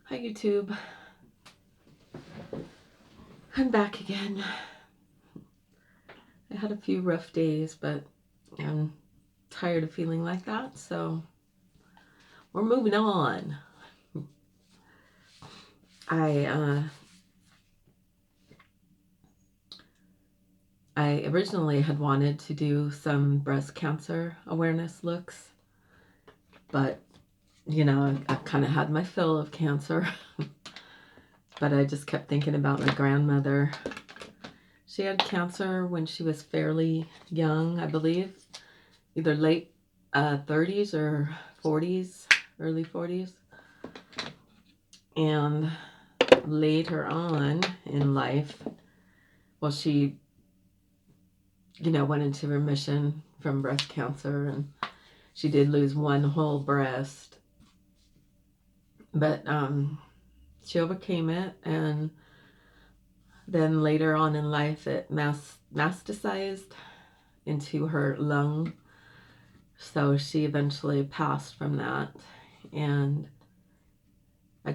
Hi YouTube, I'm back again. I had a few rough days, but I'm tired of feeling like that, so we're moving on. I originally had wanted to do some breast cancer awareness looks, but you know, I kind of had my fill of cancer. But I just kept thinking about my grandmother. She had cancer when she was fairly young, I believe, either late 30s or 40s, early 40s. And later on in life, well, she, went into remission from breast cancer, and she did lose one whole breast. But she overcame it, and then later on in life, it metastasized into her lung. So she eventually passed from that. And I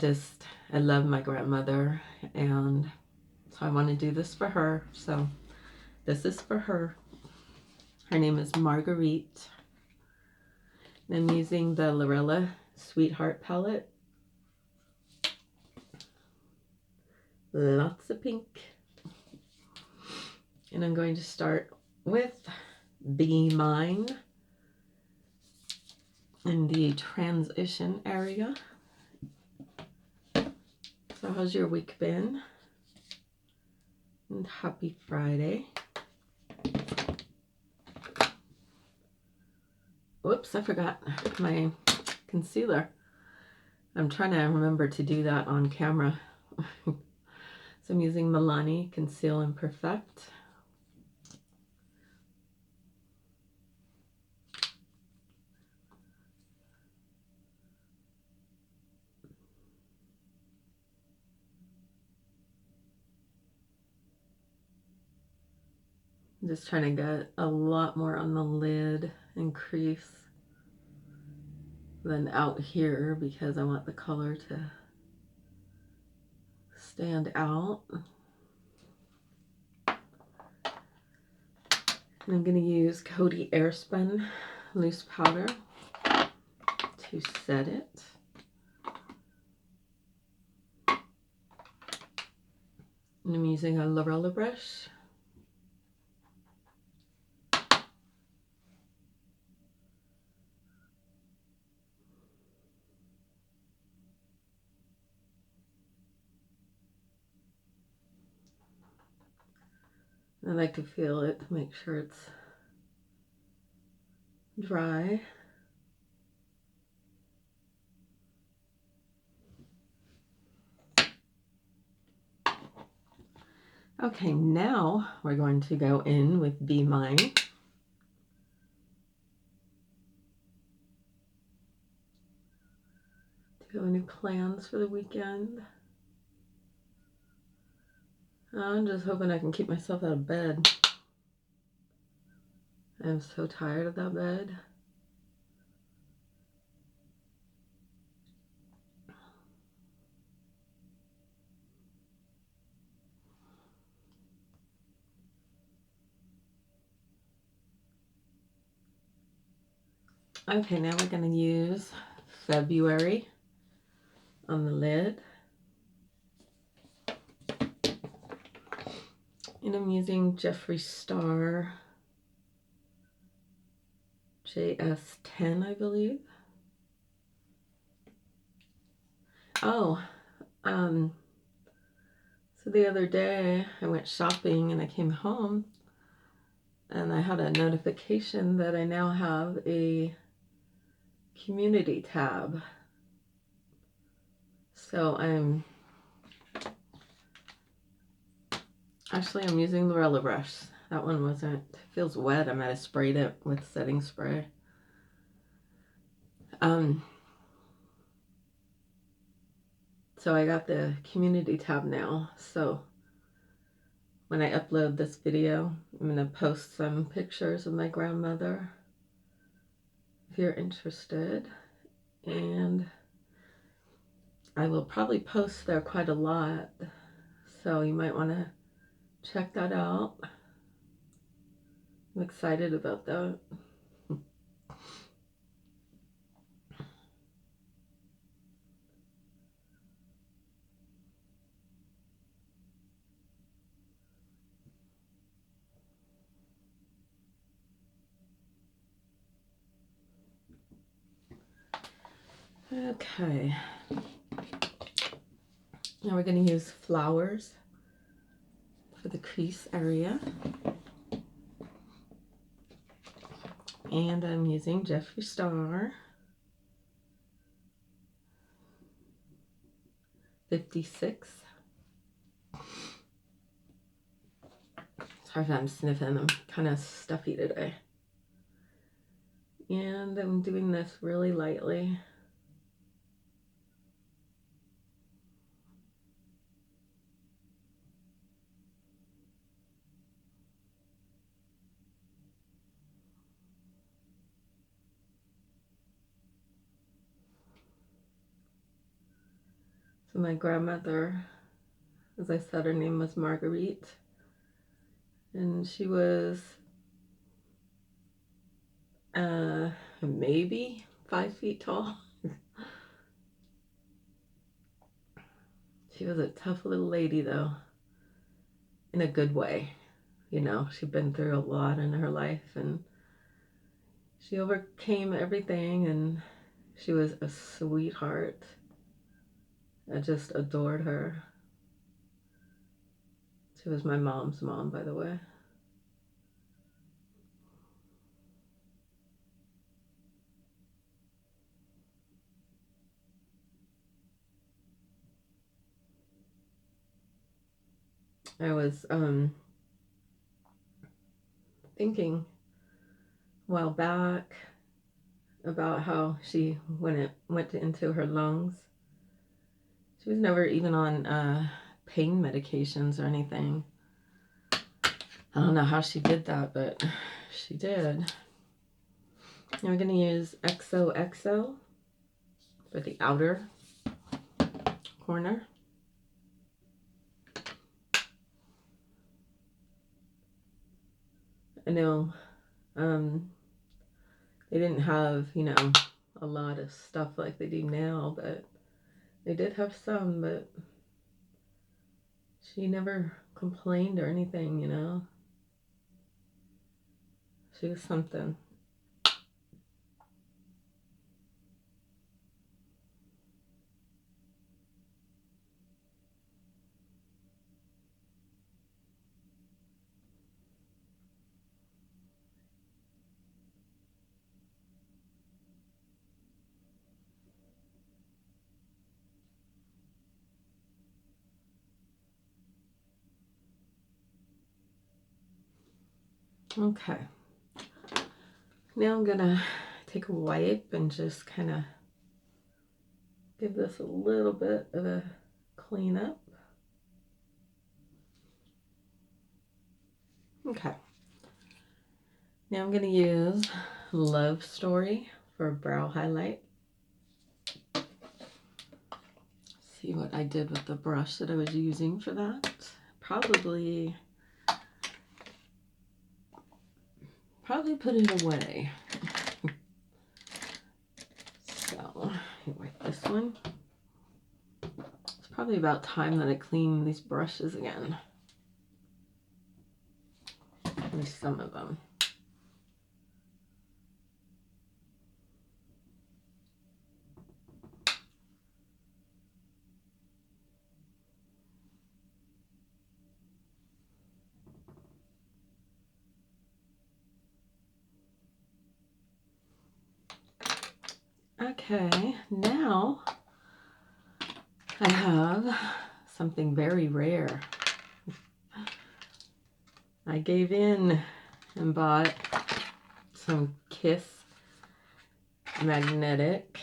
love my grandmother, and so I want to do this for her. So this is for her. Her name is Marguerite. And I'm using the Lurella Sweetheart palette. Lots of pink. And I'm going to start with Be Mine in the transition area. So how's your week been? And happy Friday. Whoops, I forgot my concealer. I'm trying to remember to do that on camera. So I'm using Milani Conceal and Perfect. I'm just trying to get a lot more on the lid and crease than out here because I want the color to stand out. And I'm going to use Coty Airspun loose powder to set it. And I'm using a Lurella brush. I like to feel it to make sure it's dry. Okay, now we're going to go in with Be Mine. Do you have any plans for the weekend? I'm just hoping I can keep myself out of bed. I'm so tired of that bed. Okay, now we're going to use February on the lid. And I'm using Jeffree Star JS10, I believe. Oh, so the other day I went shopping and I came home and I had a notification that I now have a community tab. So I'm using the Lurella brush. That one wasn't, feels wet. I might have sprayed it with setting spray. So I got the community tab now. So when I upload this video, I'm going to post some pictures of my grandmother if you're interested. And I will probably post there quite a lot, so you might want to check that out. I'm excited about that. Okay. Now we're going to use flowers for the crease area. And I'm using Jeffree Star 56. Sorry if I'm sniffing, I'm kind of stuffy today. And I'm doing this really lightly. So my grandmother, as I said, her name was Marguerite. And she was maybe 5 feet tall. She was a tough little lady, though, in a good way. You know, she'd been through a lot in her life, and she overcame everything, and she was a sweetheart. I just adored her. She was my mom's mom, by the way. I was thinking a while back about how she, when it went into her lungs, she was never even on pain medications or anything. I don't know how she did that, but she did. Now we're going to use XOXO for the outer corner. I know they didn't have, you know, a lot of stuff like they do now, but they did have some, but she never complained or anything, you know. She was something. Okay. Now I'm gonna take a wipe and just kind of give this a little bit of a cleanup. Okay. Now I'm gonna use Love Story for brow highlight. See what I did with the brush that I was using for that. Probably put it away. So, with this one, it's probably about time that I clean these brushes again. At least some of them. Okay, now I have something very rare. I gave in and bought some Kiss magnetic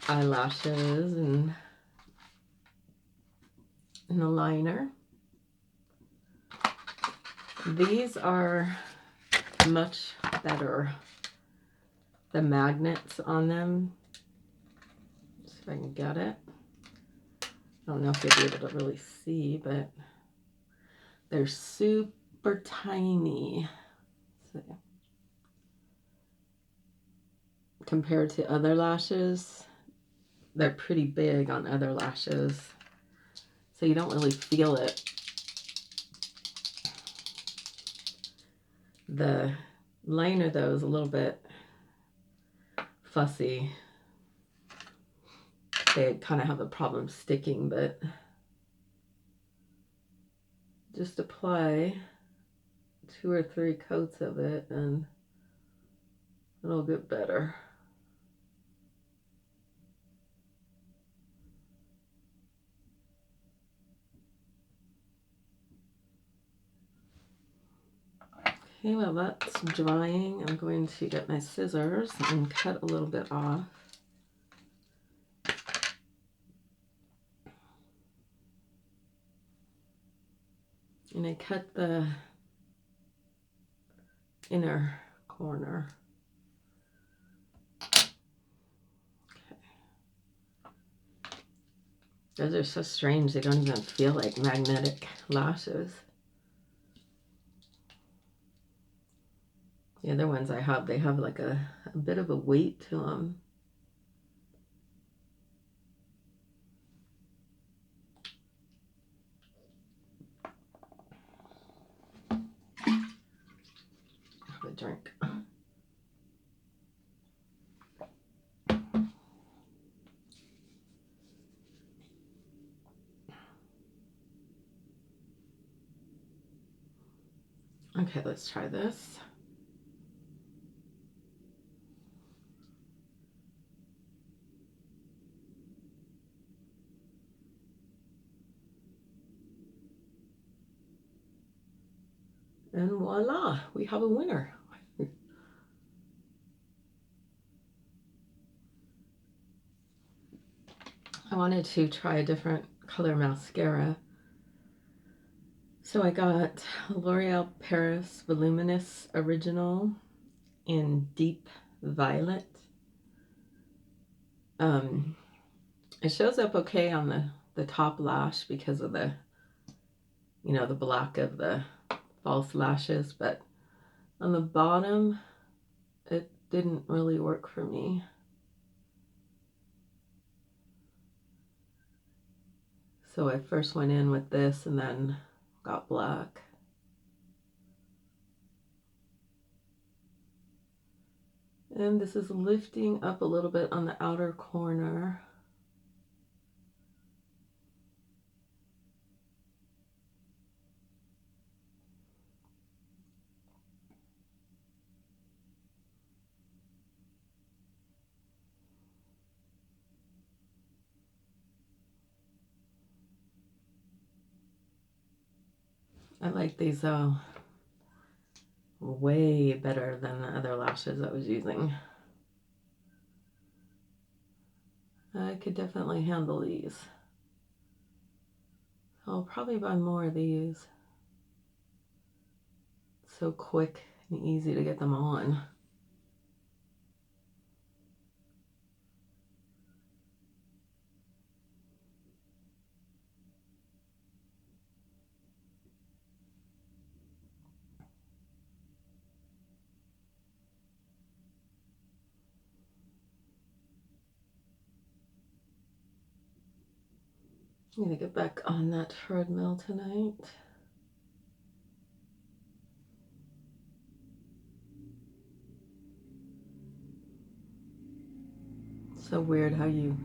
eyelashes and a liner. These are much better. The magnets on them, see if I can get it. I don't know if you'll be able to really see, but they're super tiny. So, compared to other lashes, they're pretty big on other lashes. So you don't really feel it. The liner, though, is a little bit fussy. They kind of have a problem sticking, but just apply 2 or 3 coats of it and it'll get better. Okay, well that's drying. I'm going to get my scissors and cut a little bit off. And I cut the inner corner. Okay. Those are so strange, they don't even feel like magnetic lashes. The other ones I have, they have like a bit of a weight to them. Have a drink. Okay, let's try this. And voila, we have a winner. I wanted to try a different color mascara. So I got L'Oreal Paris Voluminous Original in Deep Violet. It shows up okay on the top lash because of the, you know, the black of the false lashes, but on the bottom, it didn't really work for me. So I first went in with this and then got black. And this is lifting up a little bit on the outer corner. I like these way better than the other lashes I was using. I could definitely handle these. I'll probably buy more of these. So quick and easy to get them on. I'm gonna get back on that treadmill tonight. So weird how you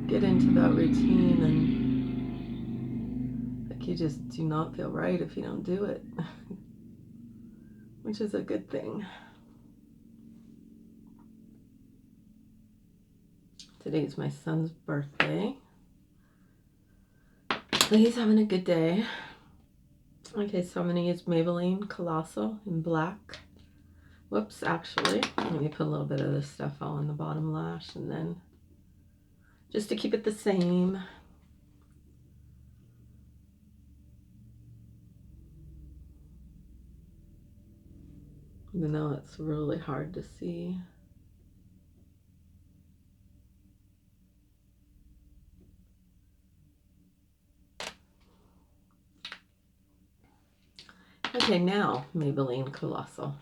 get into that routine and like you just do not feel right if you don't do it, which is a good thing. Today's my son's birthday, so he's having a good day. Okay, so I'm gonna use Maybelline Colossal in black. Whoops, actually, let me put a little bit of this stuff on the bottom lash and then just to keep it the same. Even though it's really hard to see. Okay, now Maybelline Colossal.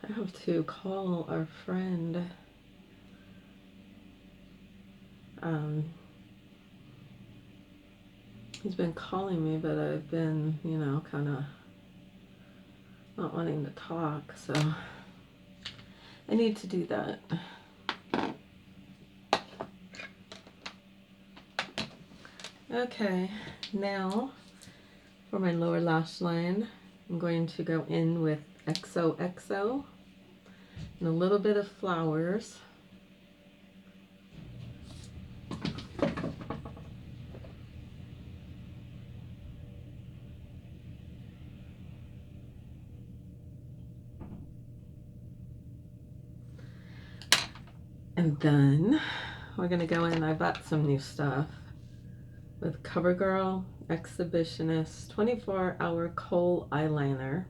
I have to call our friend. He's been calling me, but I've been, you know, kind of not wanting to talk, so I need to do that. Okay, now for my lower lash line, I'm going to go in with XOXO and a little bit of flowers. And then we're going to go in, I bought some new stuff with CoverGirl Exhibitionist 24-Hour Kohl Eyeliner.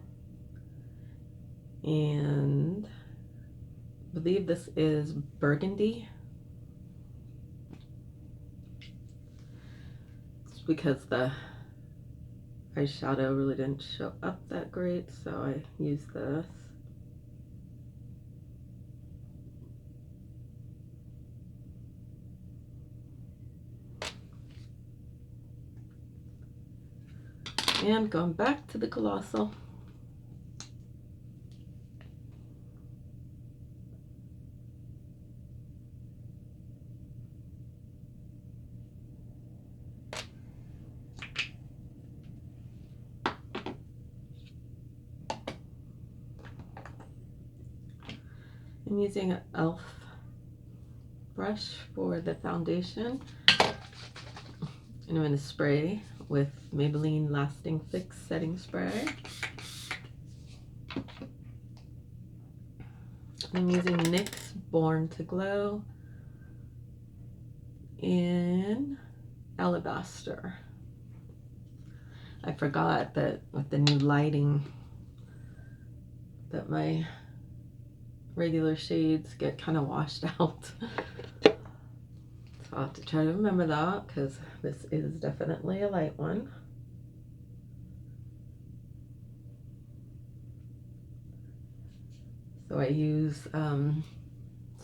And I believe this is burgundy. It's because the eyeshadow really didn't show up that great, so I used this. And going back to the Colossal. I'm using an e.l.f. brush for the foundation. And I'm going to spray with Maybelline Lasting Fix Setting Spray. I'm using NYX Born to Glow in Alabaster. I forgot that with the new lighting that my regular shades get kind of washed out. So I'll have to try to remember that because this is definitely a light one. So I use some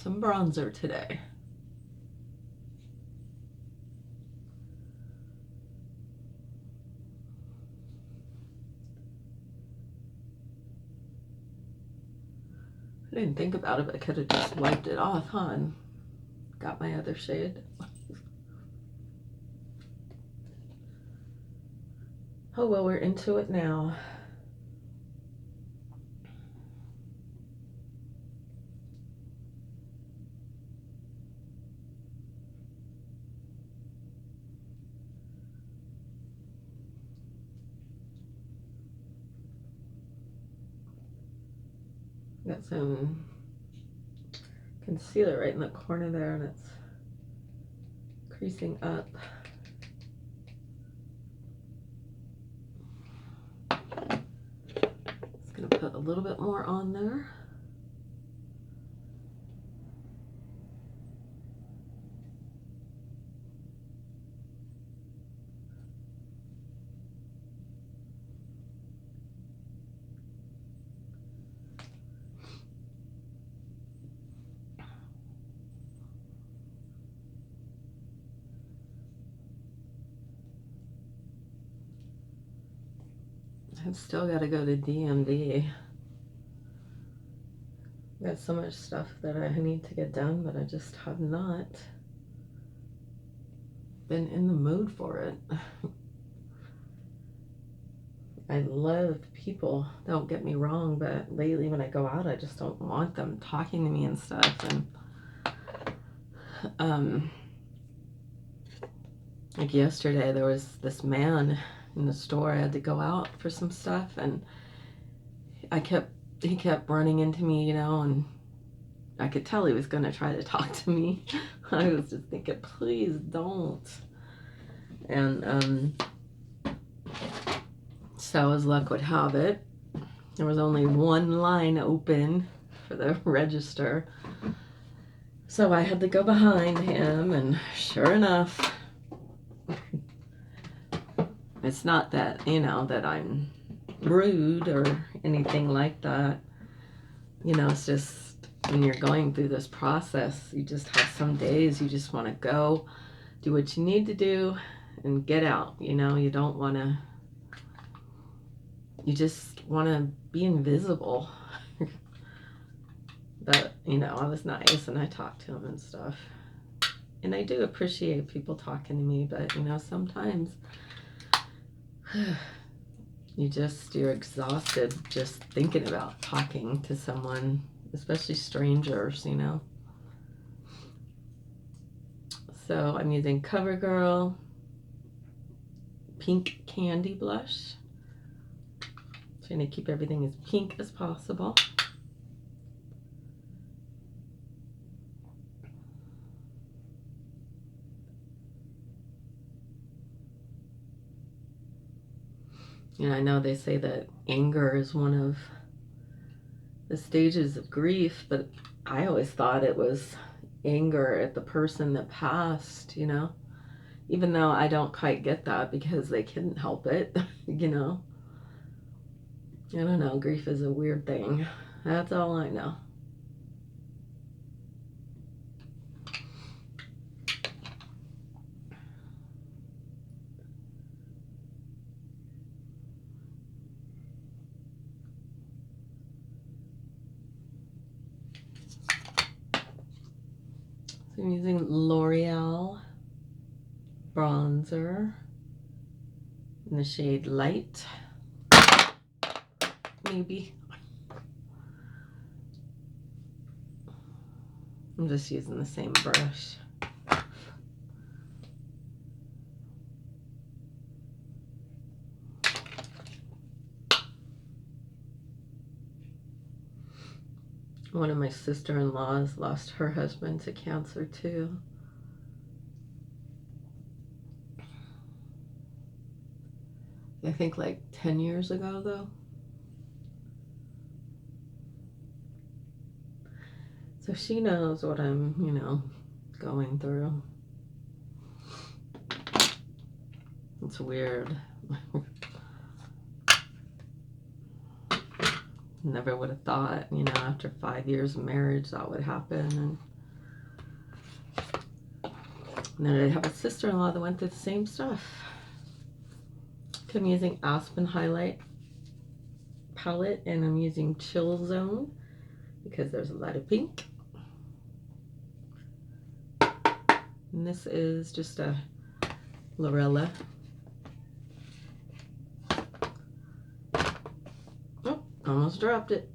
bronzer today. I didn't think about it, but I could have just wiped it off, huh? And got my other shade. Oh, well, we're into it now. Got some concealer right in the corner there, and it's creasing up. Just gonna put a little bit more on there. I've still got to go to DMV. Got so much stuff that I need to get done, but I just have not been in the mood for it. I love people, don't get me wrong, but lately when I go out, I just don't want them talking to me and stuff. And like yesterday, there was this man in the store. I had to go out for some stuff, and he kept running into me, and I could tell he was going to try to talk to me. I was just thinking, please don't. And so as luck would have it, there was only one line open for the register. So I had to go behind him, and sure enough, it's not that, that I'm rude or anything like that. It's just when you're going through this process, you just have some days you just want to go do what you need to do and get out. You don't want to, you just want to be invisible. But, I was nice and I talked to him and stuff. And I do appreciate people talking to me, but, sometimes you're exhausted just thinking about talking to someone, especially strangers, So I'm using CoverGirl Pink Candy Blush. Trying to keep everything as pink as possible. I know they say that anger is one of the stages of grief, but I always thought it was anger at the person that passed, even though I don't quite get that because they couldn't help it, I don't know, grief is a weird thing. That's all I know. So I'm using L'Oreal bronzer in the shade Light. Maybe. I'm just using the same brush. One of my sister-in-laws lost her husband to cancer too. I think like 10 years ago though. So she knows what I'm, going through. It's weird. Never would have thought, after 5 years of marriage that would happen. And then I have a sister-in-law that went through the same stuff. I'm using Aspen Highlight palette, and I'm using Chill Zone because there's a lot of pink. And this is just a Lurella. Oh, almost dropped it.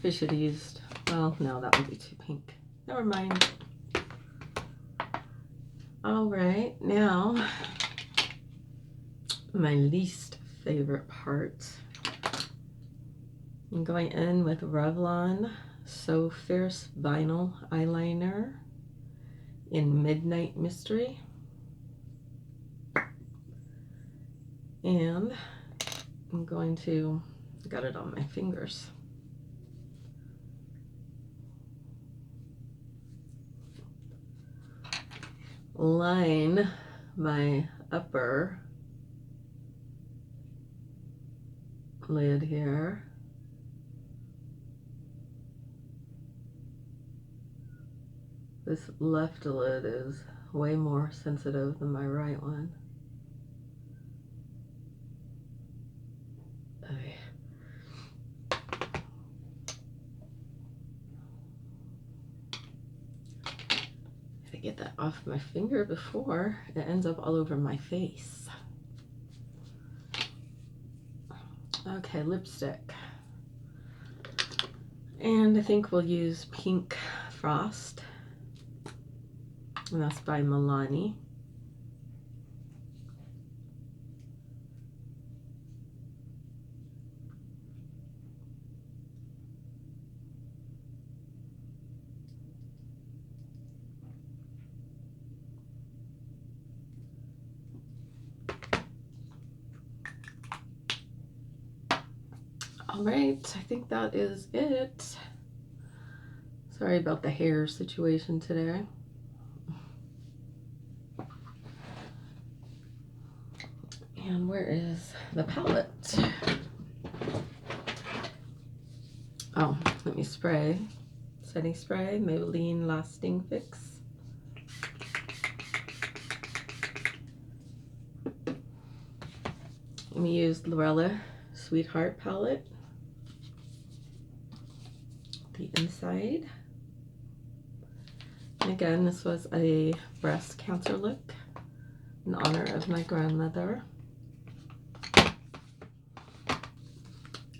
I should have used, well, no, that would be too pink. Never mind. All right, now my least favorite part. I'm going in with Revlon So Fierce Vinyl Eyeliner in Midnight Mystery. And I'm going to, got it on my fingers. Line my upper lid here. This left lid is way more sensitive than my right one. Get that off my finger before it ends up all over my face. Okay, lipstick. And I think we'll use Pink Frost, and that's by Milani. All right, I think that is it. Sorry about the hair situation today. And where is the palette? Oh, let me spray. Setting spray, Maybelline Lasting Fix. Let me use Lurella Sweetheart palette. The inside. And again, this was a breast cancer look in honor of my grandmother.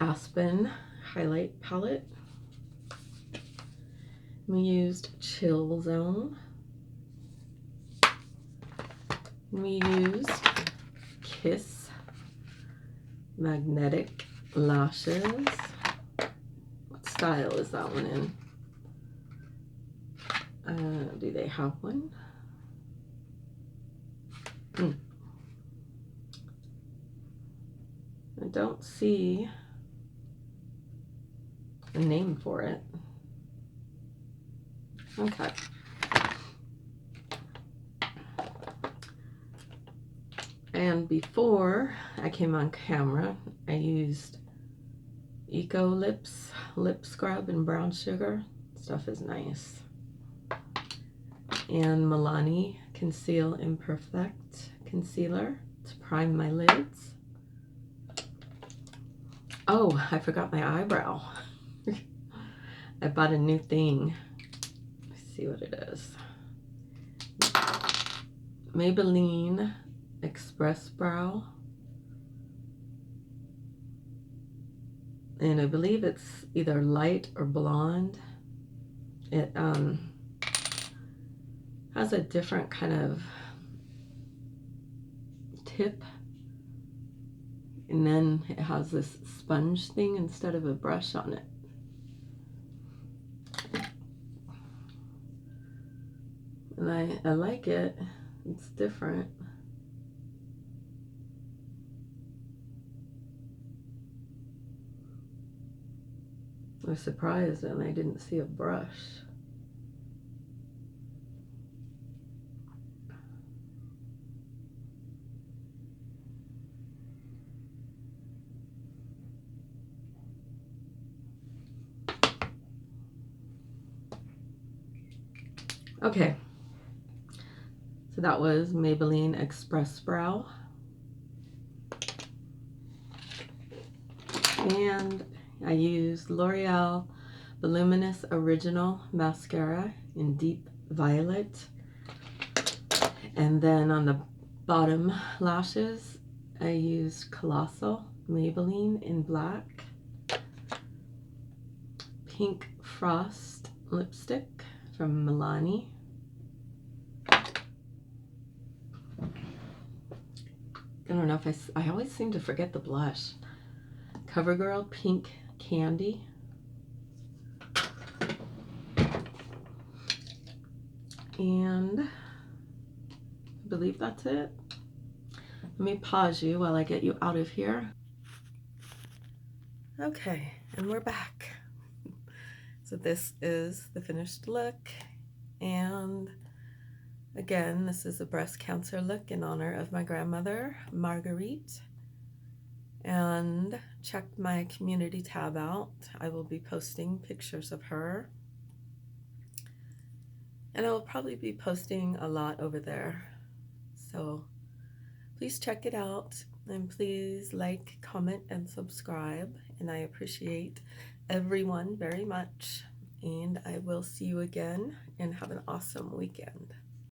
Aspen highlight palette. We used Chill Zone. We used Kiss Magnetic Lashes. What style is that one in? Do they have one? I don't see a name for it. Okay. And before I came on camera, I used Eco Lips lip scrub in brown sugar. Stuff is nice. And Milani Conceal Imperfect Concealer to prime my lids. Oh, I forgot my eyebrow. I bought a new thing. Let's see what it is. Maybelline Express Brow. And I believe it's either light or blonde. It has a different kind of tip, and then it has this sponge thing instead of a brush on it. And I like it. It's different. I was surprised and I didn't see a brush. Okay, so that was Maybelline Express Brow. And I used L'Oreal Voluminous Original Mascara in Deep Violet. And then on the bottom lashes, I used Colossal Maybelline in black. Pink Frost lipstick from Milani. I don't know if I always seem to forget the blush. CoverGirl Pink Candy. And I believe that's it. Let me pause you while I get you out of here. Okay, and we're back. So this is the finished look. And again, this is a breast cancer look in honor of my grandmother, Marguerite. And check my community tab out. I will be posting pictures of her. And I will probably be posting a lot over there. So please check it out. And please like, comment, and subscribe. And I appreciate everyone very much. And I will see you again and have an awesome weekend.